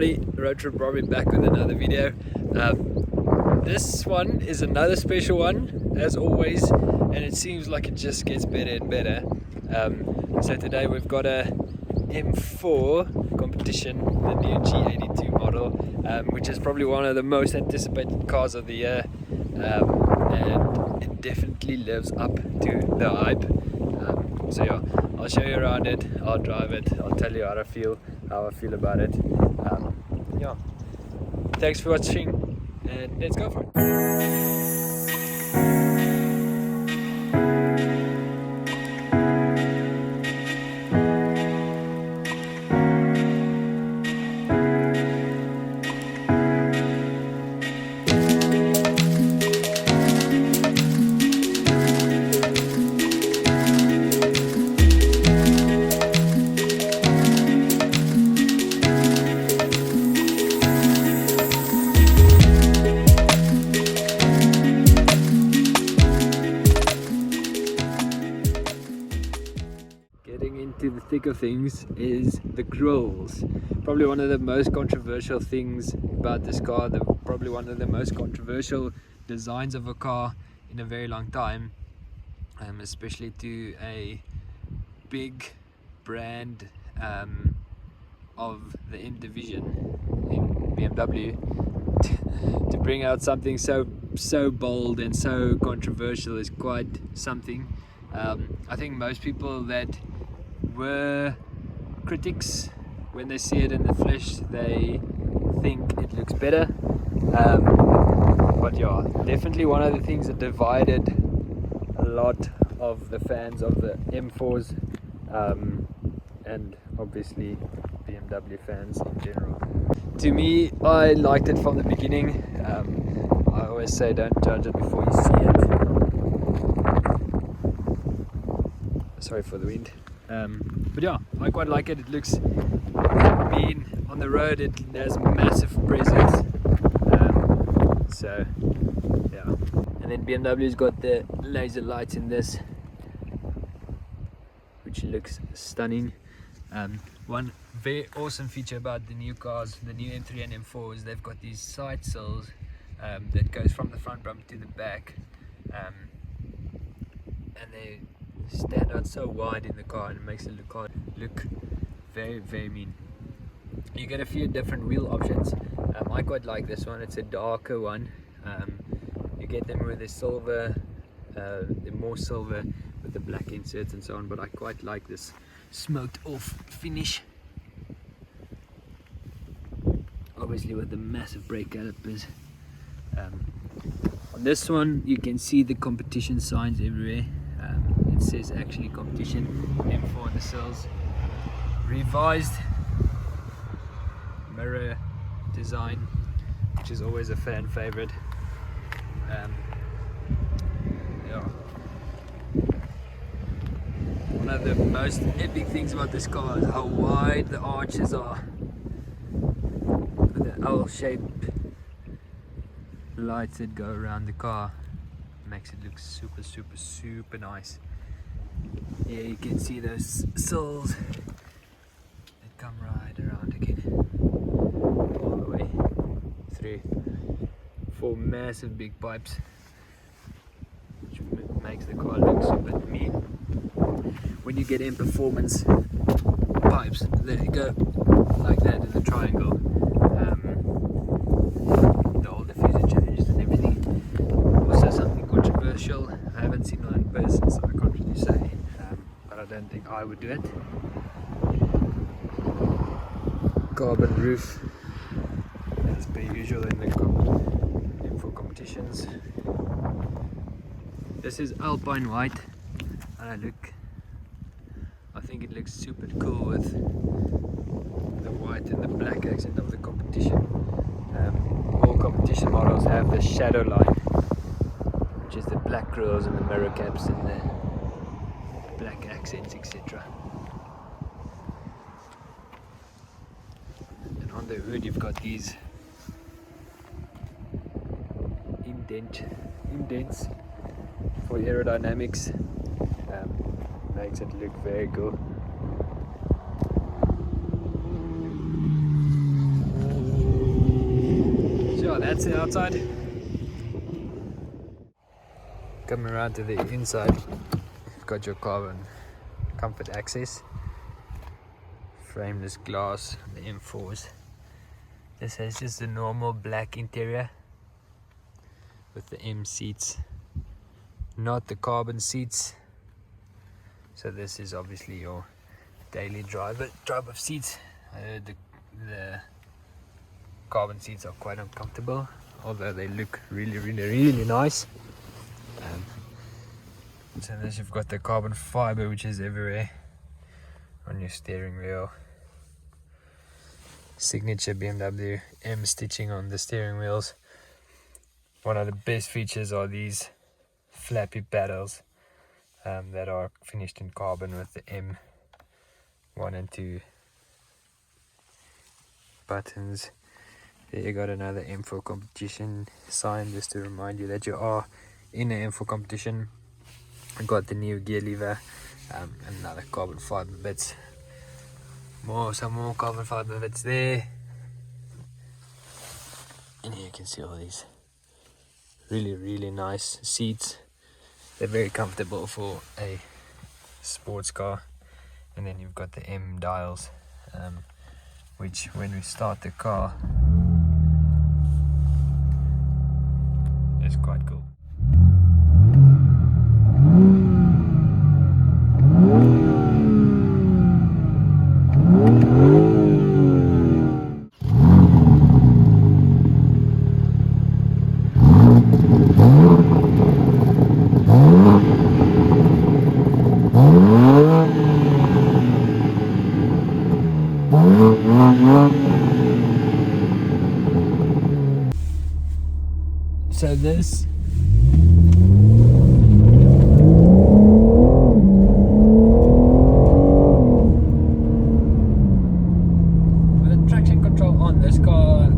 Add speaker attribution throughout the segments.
Speaker 1: everybody, Road Trip Robbie back with another video. This one is another special one as always, and it seems like it just gets better and better. So today we've got a M4 Competition, the new G82 model, which is probably one of the most anticipated cars of the year, and it definitely lives up to the hype. So yeah, I'll show you around it, I'll drive it, I'll tell you how I feel about it. Yeah, thanks for watching and let's go for it. Into the thick of things is the grills. Probably one of the most controversial things about this car, probably one of the most controversial designs of a car in a very long time, especially to a big brand of the M division in BMW to bring out something so bold and so controversial is quite something. I think most people that were critics, when they see it in the flesh, they think it looks better. But yeah, definitely one of the things that divided a lot of the fans of the M4s, and obviously BMW fans in general. To me, I liked it from the beginning. I always say don't judge it before you see it. Sorry for the wind. But yeah, I quite like it. It looks mean on the road. It has massive presence. So yeah, and then BMW's got the laser lights in this, which looks stunning. One very awesome feature about the new cars, the new M3 and M4, is they've got these side sills that goes from the front bumper to the back, and they stand out so wide in the car and it makes the car look very mean. You get a few different wheel options. I quite like this one. It's a darker one. You get them with the silver, the more silver with the black inserts and so on, but I quite like this smoked off finish, obviously with the massive brake calipers. On this one you can see the competition signs everywhere. It says actually competition, M4 on the sills. Revised mirror design, which is always a fan favorite. Yeah. One of the most epic things about this car is how wide the arches are. With the L-shaped lights that go around the car, makes it look super nice. Yeah, you can see those sills that come right around again, all the way through. 4 massive big pipes, which makes the car look super mean. When you get in performance pipes, they go like that in a triangle. All the diffuser changes and everything. Also something controversial. I haven't seen one in person, so I can't really say. But I don't think I would do it. Carbon roof, as per usual in the M4 competitions. This is Alpine white, and I think it looks super cool with the white and the black accent of the competition. All competition models have the shadow line, which is the black grills and the mirror caps and the black accents, etc. And on the hood you've got these indents for aerodynamics. Makes it look very cool. That's the outside. Coming around to the inside, you've got your carbon comfort access, frameless glass, the M4s. This has just a normal black interior with the M seats, not the carbon seats. So this is obviously your daily driver type of seats. The carbon seats are quite uncomfortable, although they look really nice. So this, you've got the carbon fiber, which is everywhere on your steering wheel. Signature BMW M stitching on the steering wheels. One of the best features are these flappy paddles that are finished in carbon with the M1 and 2 buttons. There you got another M4 Competition sign, just to remind you that you are in an M4 Competition. I got the new gear lever, and another carbon fiber bits. Some more carbon fiber bits there. And here you can see all these really nice seats. They're very comfortable for a sports car. And then you've got the M dials, which when we start the car is quite cool. So this the traction control on this car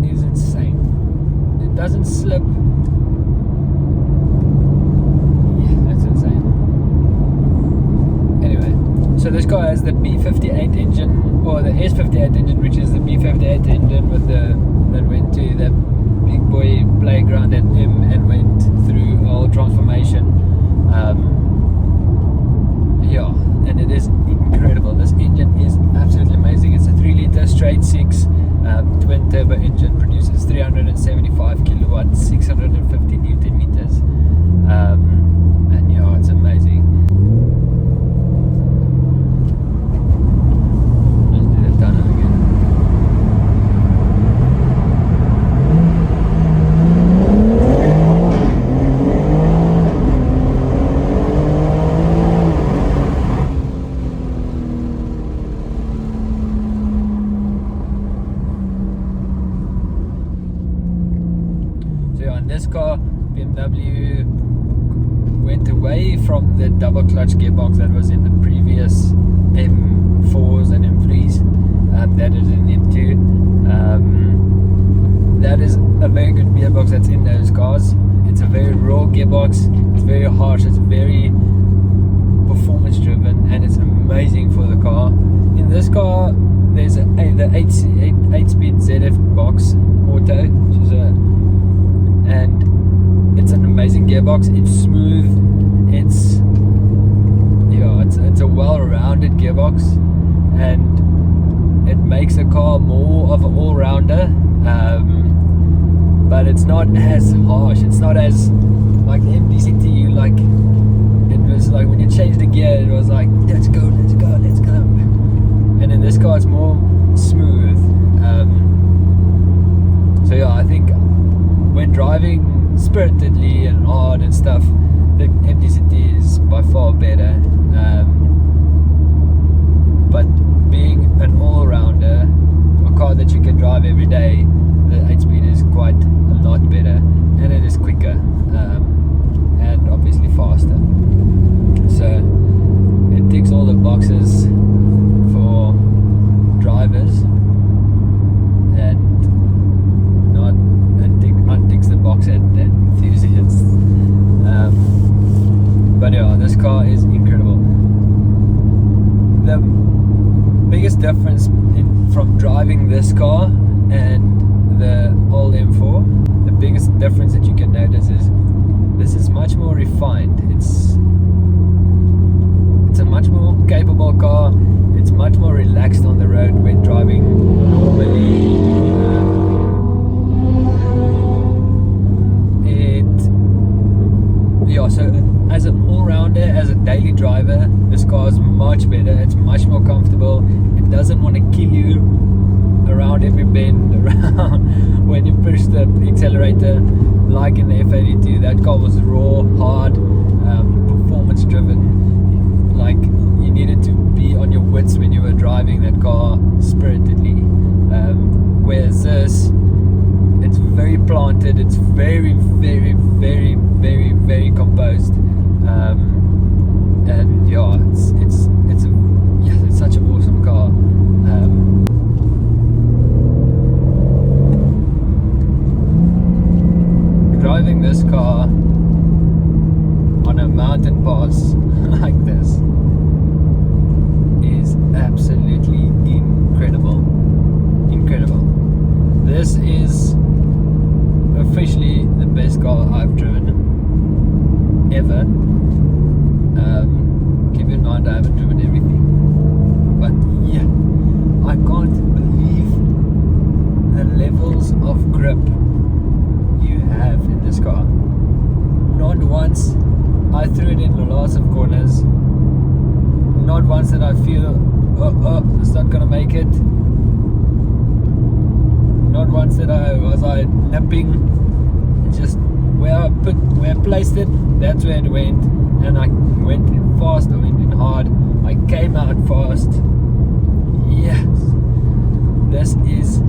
Speaker 1: is insane. It doesn't slip. Yeah, that's insane. Anyway, so this car has the B58 engine, or the S58 engine, which is the B58 engine with the that went to the big boy playground at M and went through a whole transformation. Yeah, and it is incredible. This engine is absolutely amazing. It's a 3-litre straight 6 twin turbo engine, produces 375 kilowatts, 650 newton meters, and yeah, it's amazing. Let's do the tunnel again. This car, BMW went away from the double clutch gearbox that was in the previous M4s and M3s. That is in M2. That is a very good gearbox that's in those cars. It's a very raw gearbox. It's very harsh. It's very performance driven, and it's amazing for the car. In this car, there's the 8-speed ZF box auto, which is and it's an amazing gearbox. It's smooth. It's a well-rounded gearbox, and it makes the car more of an all-rounder. But it's not as harsh. It's not as like the MDCT. Like it was like when you change the gear, it was like let's go. And in this car, it's more smooth. So yeah, I think when driving spiritedly and hard and stuff, the MDCT is by far better. But being an all-rounder, a car that you can drive every day, the 8-speed is quite a lot better, and it is quicker, and obviously faster. So it ticks all the boxes for drivers, and unticks the box at enthusiasts. But yeah, this car is incredible. The biggest difference from driving this car and the old M4, the biggest difference that you can notice is this is much more refined. It's a much more capable car. It's much more relaxed on the road when driving normally. So as an all-rounder, as a daily driver, this car is much better. It's much more comfortable. It doesn't want to kill you around every bend, around when you push the accelerator. Like in the F82, that car was raw, hard, performance driven. Like you needed to be on your wits when you were driving that car spiritedly. Whereas this, it's very planted, it's very composed, and yeah, it's such an awesome car. Driving this car on a mountain pass like this is absolutely incredible. This is officially the best car I've driven ever. Keep in mind I haven't driven everything, but yeah, I can't believe the levels of grip you have in this car. Not once I threw it in lots of corners. Not once did I feel it's not gonna make it. Not once was I nipping. Just where I placed it, that's where it went, and I went in fast, I went in hard, I came out fast. Yes, this is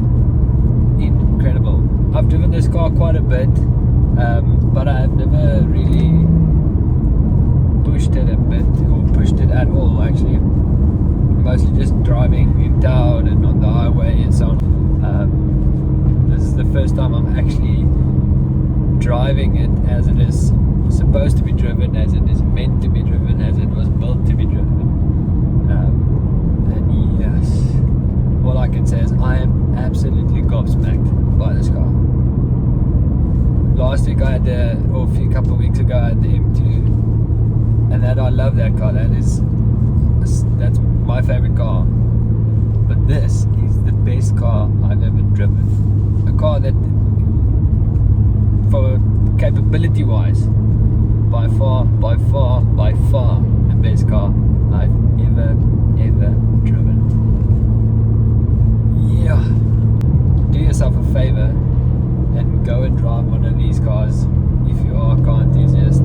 Speaker 1: incredible. I've driven this car quite a bit, but I've never really pushed it a bit, or pushed it at all actually. Mostly just driving in town and on the highway and so on. This is the first time I'm actually driving it as it is supposed to be driven, as it is meant to be driven, as it was built to be driven. And yes, all I can say is I am absolutely gobsmacked by this car. Last week a couple of weeks ago I had the M2, and I love that car. That's my favorite car. But this is the best car I've ever driven. A car that, for capability wise, by far the best car I've ever driven. Yeah, do yourself a favor and go and drive one of these cars if you are a car enthusiast.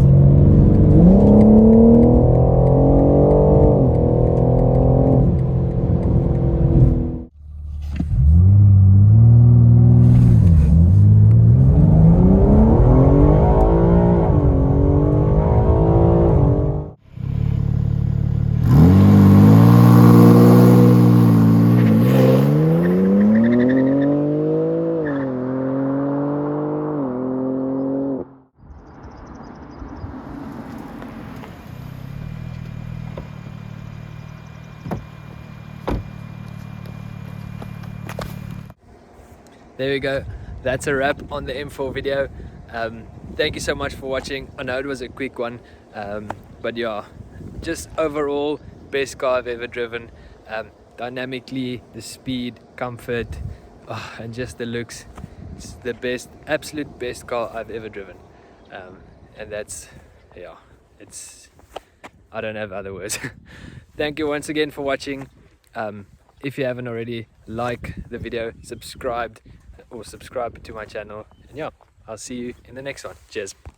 Speaker 1: There we go, that's a wrap on the M4 video. Thank you so much for watching. I know it was a quick one, but yeah, just overall best car I've ever driven. Dynamically, the speed, comfort, and just the looks. It's the best, absolute best car I've ever driven. And that's, yeah, I don't have other words. Thank you once again for watching. If you haven't already, like the video, subscribe to my channel, and yeah, I'll see you in the next one. Cheers.